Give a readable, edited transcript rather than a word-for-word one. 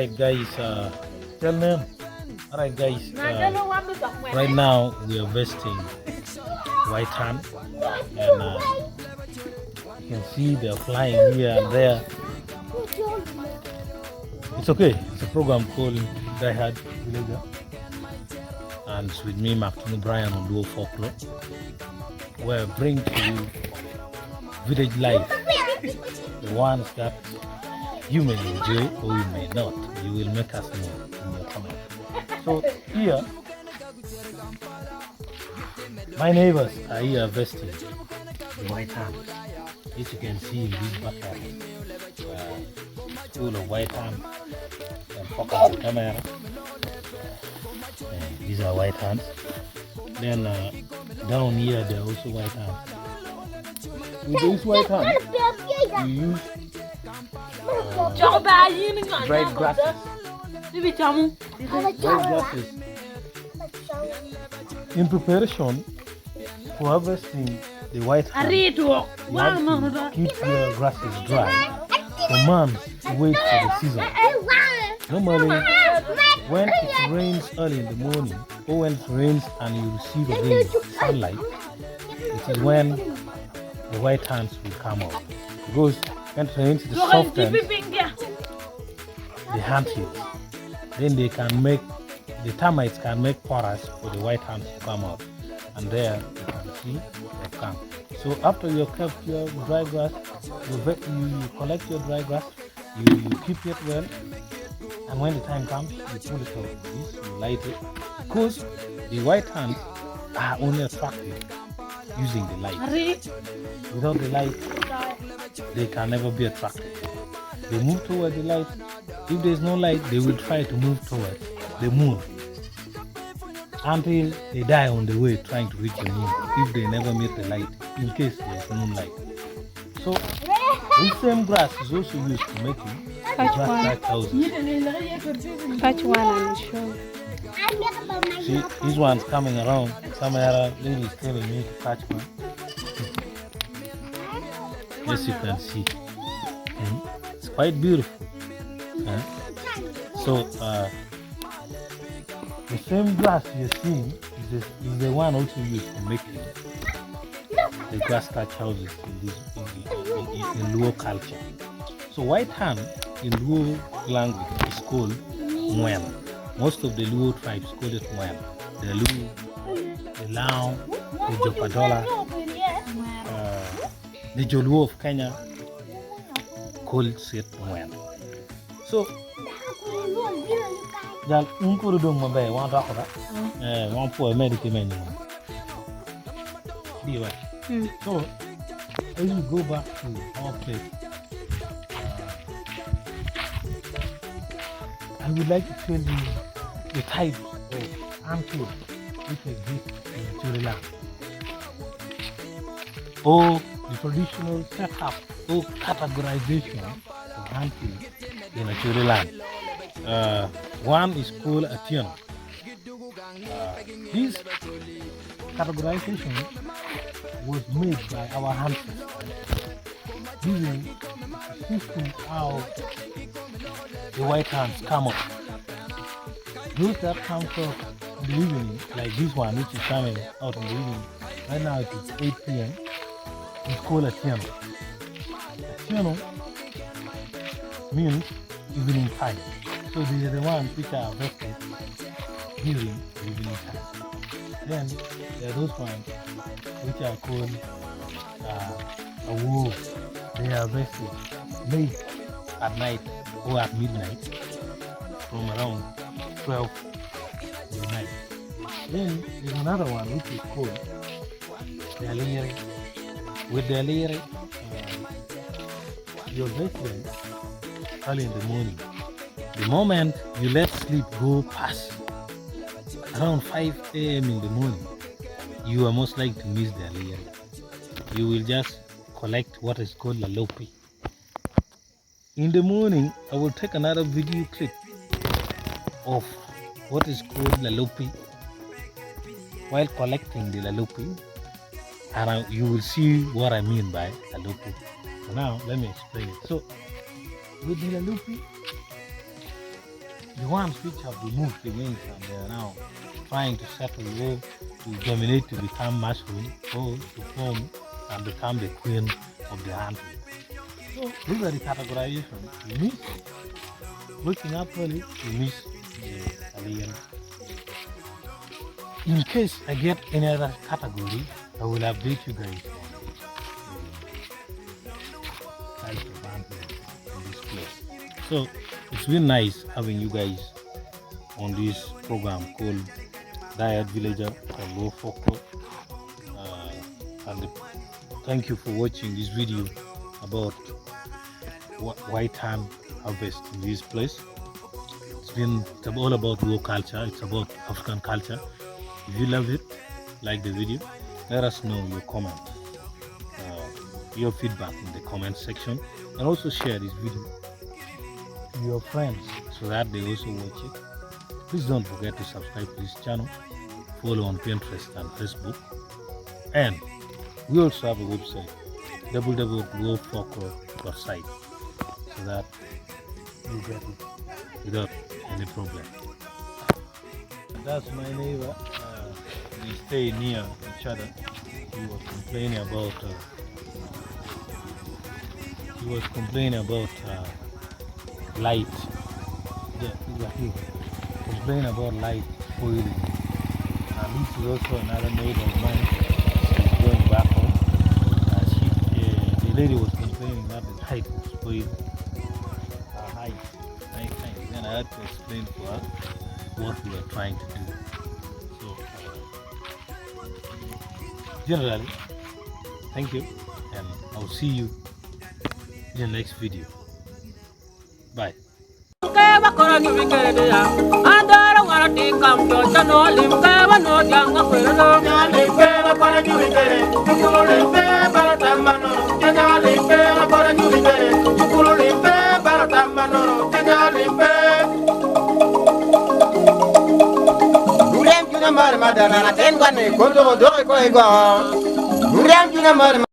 Alright guys, tell them. Alright guys, right now we are vesting white hand, and you can see they're flying here and there. It's okay. It's a program called Die Hard Villager, and it's with me, Martin Brian, on Duo Folklore, where I bring to you village life, the ones that you may enjoy or you may not. You will make us know in your comment. So here, my neighbors are here vesting the white hand. As you can see in this backyard, full of white hands. And focus the camera. These are white hands. Then down here there are also white hands. With these white hands, we use dried grasses. Dried grasses in preparation for harvesting the white hand. You have to keep your grasses dry for months to wait for the season. Normally, when it rains early in the morning, or when it rains and you receive again sunlight, it is when the white hands will come out. Because when it rains, it softens the hand heals. Then they can make, the termites can make porous for the white hands to come out. And there you can see they come. So after you have kept your dry grass, you collect your dry grass, you keep it well, and when the time comes, you pull it out. This, you light it, because the white hands are only attractive using the light. Without the light, they can never be attracted. They move toward the light. If there is no light, they will try to move toward the moon until they die on the way trying to reach the moon, if they never meet the light, in case there is moonlight. So this same grass is also used to making grass houses. Catch one and show. See, this one's coming around. Some other lady is telling me to catch one. As you can see, it's quite beautiful. So the same grass you're seeing is the one also used for making the grass thatch houses in Luo culture. So white hand in Luo language is called Mwen. Most of the Luo tribes call it Mwen. The Luo, the Lao, the Jopadola, the Joluo of Kenya calls it Mwen. So Jal unkuru dong mabe wan rakora wan po medical menu. So as we go back to our place, I would like to tell you the types of antelope which exist in Churiland, or the traditional setup or categorization of antelope in Churiland. One is called a tiano. This categorization was made by our ancestors using the system how the white hands come up. Those that come up in the evening, like this one which is coming out in the evening, right now it is 8 p.m. It's called a tiano. A tiano means evening time. So these are the ones which are vested during the evening time. Then there are those ones which are called a wolf. They are vested late at night or at midnight from around 12 in the night. Then there's another one which is called the Alur. With the Alur, you're vested early in the morning. The moment you let sleep go past around 5 a.m. in the morning, you are most likely to miss the Alur. You will just collect what is called a lopi. In the morning, I will take another video clip of what is called lalopi while collecting the lalopi, and you will see what I mean by lalopi. So now, let me explain it. So, with the lalopi, the ones which have removed the wings and they are now trying to settle or to dominate, to become mushroom, or to form and become the queen of the hunting. So these are the categorizations. You miss waking up early, you miss the alien. In case I get any other category, I will update you guys on the type of hunting in this place. So it's been nice having you guys on this program called Diet Villager or Low Folklore. And thank you for watching this video about white hand harvest in this place. It's all about low culture. It's about African culture. If you love it, like the video, let us know your comment, your feedback in the comment section, and also share this video to your friends so that they also watch it. Please don't forget to subscribe to this channel, follow on Pinterest and Facebook, and we also have a website, www.glowfolklore.site, so that you get it without any problem. That's my neighbor. We stay near each other. He was complaining about light. Yeah, exactly. Complaining about light spoiling. And this is also another neighbor of mine. She's going back home. The lady was complaining that the light was spoiled. Her height. Then I had to explain to her what we were trying to do. So, generally, thank you, and I'll see you in the next video. Bye.